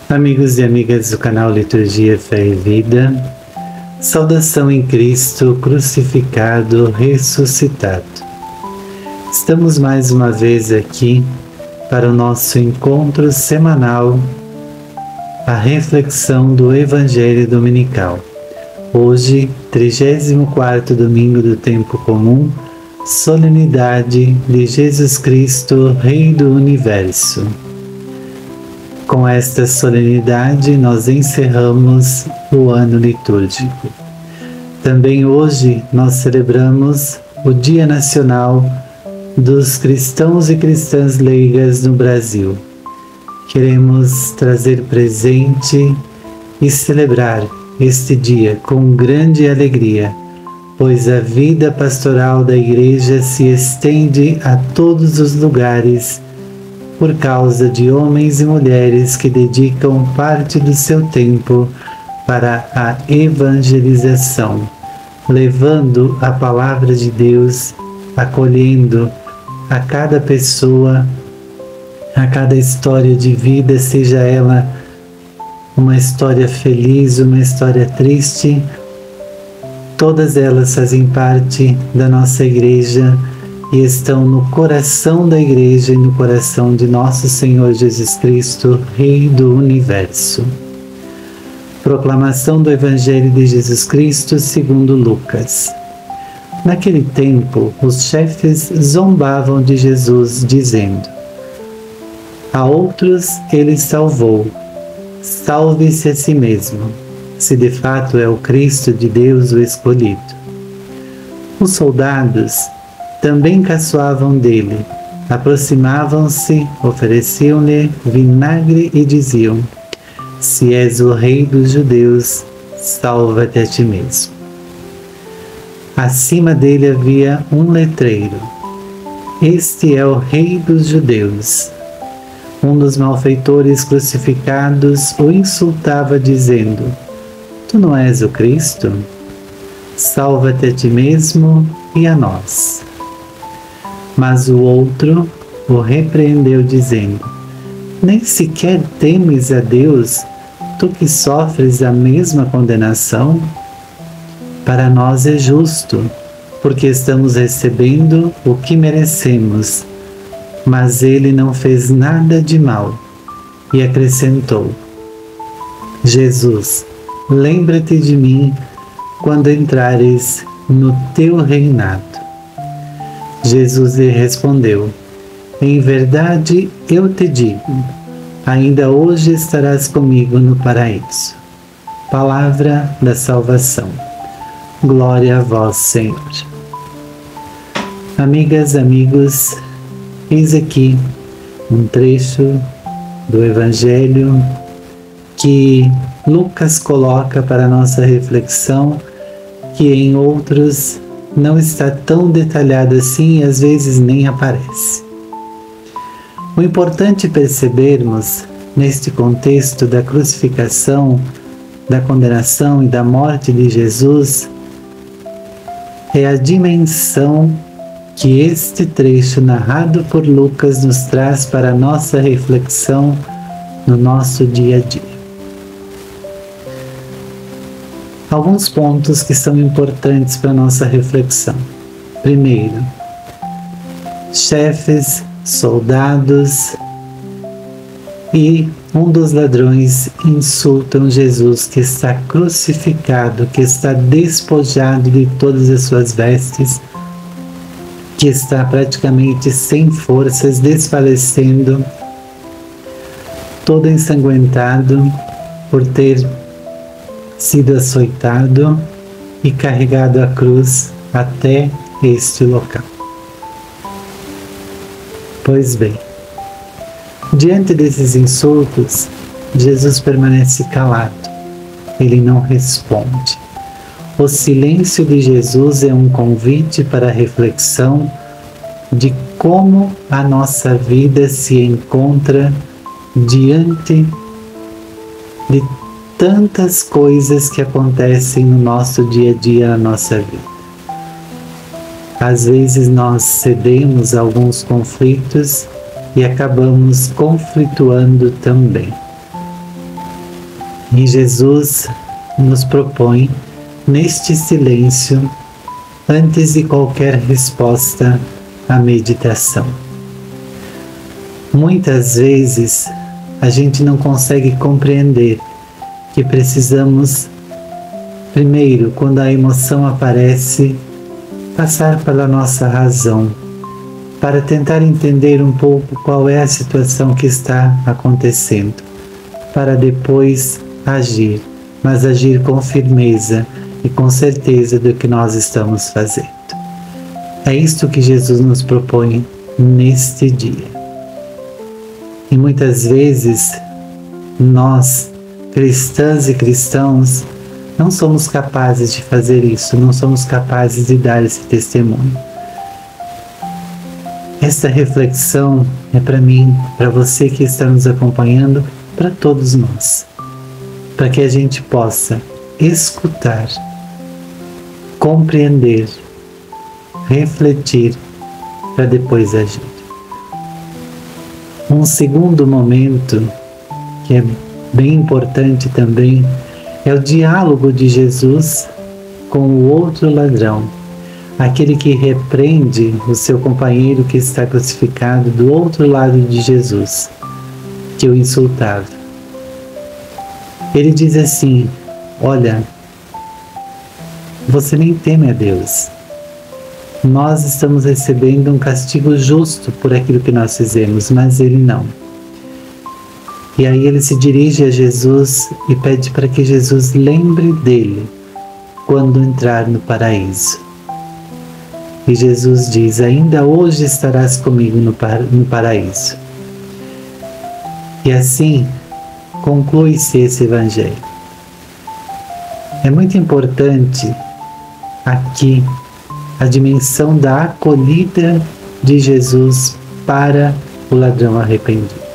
Amigos e amigas do canal Liturgia, Fé e Vida, saudação em Cristo crucificado, ressuscitado. Estamos mais uma vez aqui para o nosso encontro semanal, a reflexão do Evangelho Dominical. Hoje, 34º domingo do tempo comum, solenidade de Jesus Cristo, Rei do Universo. Com esta solenidade, nós encerramos o ano litúrgico. Também hoje nós celebramos o Dia Nacional dos Cristãos e Cristãs Leigas no Brasil. Queremos trazer presente e celebrar este dia com grande alegria, pois a vida pastoral da Igreja se estende a todos os lugares por causa de homens e mulheres que dedicam parte do seu tempo para a evangelização, levando a palavra de Deus, acolhendo a cada pessoa, a cada história de vida, seja ela uma história feliz, uma história triste, todas elas fazem parte da nossa Igreja e estão no coração da Igreja e no coração de nosso Senhor Jesus Cristo, Rei do Universo. Proclamação do Evangelho de Jesus Cristo segundo Lucas. Naquele tempo, os chefes zombavam de Jesus, dizendo: a outros ele salvou, salve-se a si mesmo, se de fato é o Cristo de Deus o escolhido. Os soldados também caçoavam dele, aproximavam-se, ofereciam-lhe vinagre e diziam: se és o Rei dos Judeus, salva-te a ti mesmo. Acima dele havia um letreiro: este é o Rei dos Judeus. Um dos malfeitores crucificados o insultava, dizendo: tu não és o Cristo? Salva-te a ti mesmo e a nós. Mas o outro o repreendeu, dizendo: nem sequer temes a Deus, tu que sofres a mesma condenação? Para nós é justo, porque estamos recebendo o que merecemos. Mas ele não fez nada de mal. E acrescentou: Jesus, lembra-te de mim quando entrares no teu reinado. Jesus lhe respondeu: em verdade eu te digo, ainda hoje estarás comigo no paraíso. Palavra da salvação. Glória a vós, Senhor. Amigas, amigos, eis aqui um trecho do Evangelho que Lucas coloca para nossa reflexão, que em outros não está tão detalhado assim e às vezes nem aparece. O importante percebermos neste contexto da crucificação, da condenação e da morte de Jesus é a dimensão que este trecho narrado por Lucas nos traz para a nossa reflexão no nosso dia a dia. Alguns pontos que são importantes para a nossa reflexão. Primeiro, chefes, soldados e um dos ladrões insultam Jesus, que está crucificado, que está despojado de todas as suas vestes, que está praticamente sem forças, desfalecendo, todo ensanguentado por ter sido açoitado e carregado à cruz até este local. Pois bem, diante desses insultos, Jesus permanece calado, ele não responde. O silêncio de Jesus é um convite para a reflexão de como a nossa vida se encontra diante de tantas coisas que acontecem no nosso dia a dia, na nossa vida. Às vezes nós cedemos a alguns conflitos e acabamos conflituando também. E Jesus nos propõe, neste silêncio, antes de qualquer resposta à meditação. Muitas vezes a gente não consegue compreender que precisamos, primeiro, quando a emoção aparece, passar pela nossa razão, para tentar entender um pouco qual é a situação que está acontecendo, para depois agir, mas agir com firmeza e com certeza do que nós estamos fazendo. É isto que Jesus nos propõe neste dia. E muitas vezes nós, cristãs e cristãos, não somos capazes de fazer isso, não somos capazes de dar esse testemunho. Esta reflexão é para mim, para você que está nos acompanhando, para todos nós, para que a gente possa escutar, compreender, refletir, para depois agir. Um segundo momento, que é bem importante também, é o diálogo de Jesus com o outro ladrão, aquele que repreende o seu companheiro que está crucificado do outro lado de Jesus, que o insultava. Ele diz assim: olha, você nem teme a Deus. Nós estamos recebendo um castigo justo por aquilo que nós fizemos, mas ele não. E aí ele se dirige a Jesus e pede para que Jesus lembre dele quando entrar no paraíso. E Jesus diz: ainda hoje estarás comigo no paraíso. E assim conclui-se esse evangelho. É muito importante aqui a dimensão da acolhida de Jesus para o ladrão arrependido.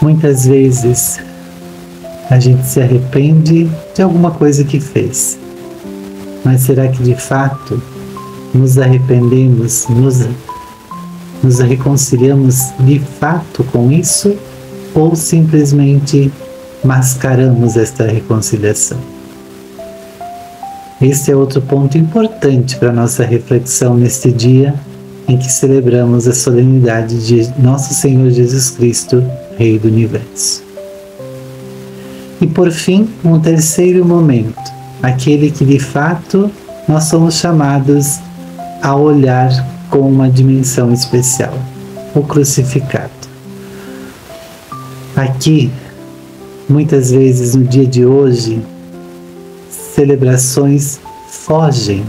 Muitas vezes a gente se arrepende de alguma coisa que fez, mas será que de fato nos arrependemos, nos reconciliamos de fato com isso, ou simplesmente mascaramos esta reconciliação? Este é outro ponto importante para a nossa reflexão neste dia em que celebramos a solenidade de Nosso Senhor Jesus Cristo, Rei do Universo. E por fim, um terceiro momento, aquele que de fato nós somos chamados a olhar com uma dimensão especial, o crucificado. Aqui, muitas vezes no dia de hoje, celebrações fogem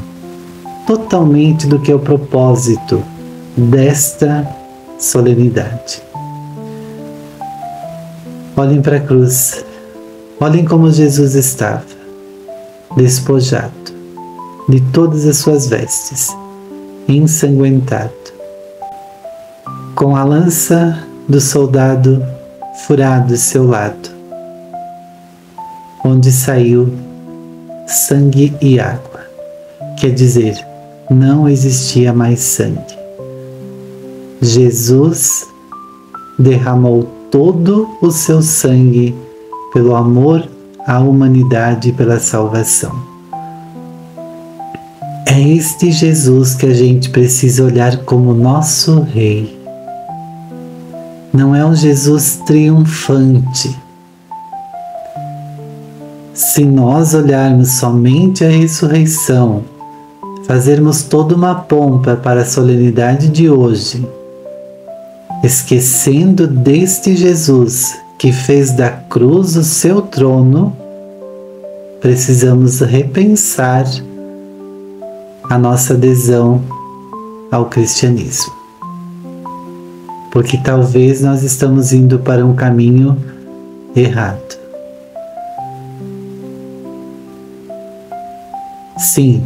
totalmente do que é o propósito desta solenidade. Olhem para a cruz, olhem como Jesus estava, despojado de todas as suas vestes, ensanguentado, com a lança do soldado furado em seu lado, onde saiu sangue e água. Quer dizer, não existia mais sangue. Jesus derramou todo o seu sangue pelo amor à humanidade e pela salvação. É este Jesus que a gente precisa olhar como nosso Rei. Não é um Jesus triunfante. Se nós olharmos somente a ressurreição, fazermos toda uma pompa para a solenidade de hoje, esquecendo deste Jesus que fez da cruz o seu trono, precisamos repensar a nossa adesão ao cristianismo. Porque talvez nós estamos indo para um caminho errado. Sim,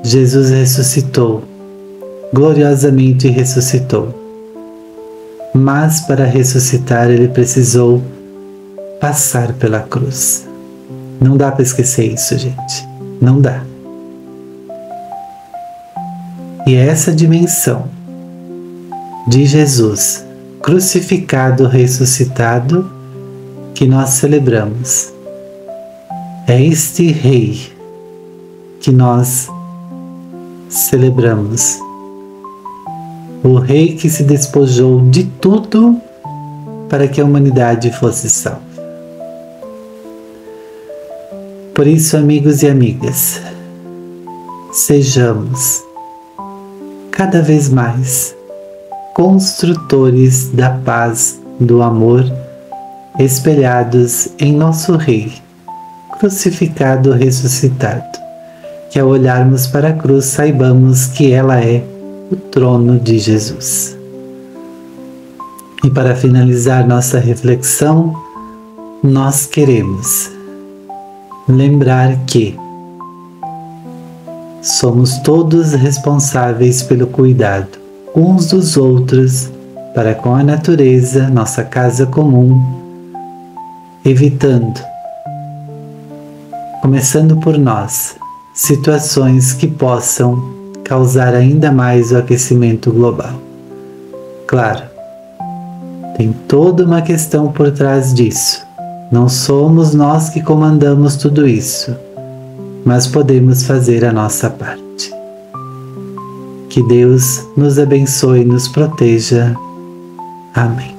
Jesus ressuscitou, gloriosamente ressuscitou. Mas para ressuscitar ele precisou passar pela cruz. Não dá para esquecer isso, gente. Não dá. E é essa dimensão de Jesus crucificado, ressuscitado, que nós celebramos. É este Rei que nós celebramos. O Rei que se despojou de tudo para que a humanidade fosse salva. Por isso, amigos e amigas, sejamos cada vez mais construtores da paz, do amor, espelhados em nosso Rei, crucificado, ressuscitado, que ao olharmos para a cruz saibamos que ela é o trono de Jesus. E para finalizar nossa reflexão, nós queremos lembrar que somos todos responsáveis pelo cuidado uns dos outros para com a natureza, nossa casa comum, evitando, começando por nós, situações que possam causar ainda mais o aquecimento global. Claro, tem toda uma questão por trás disso. Não somos nós que comandamos tudo isso, mas podemos fazer a nossa parte. Que Deus nos abençoe e nos proteja. Amém.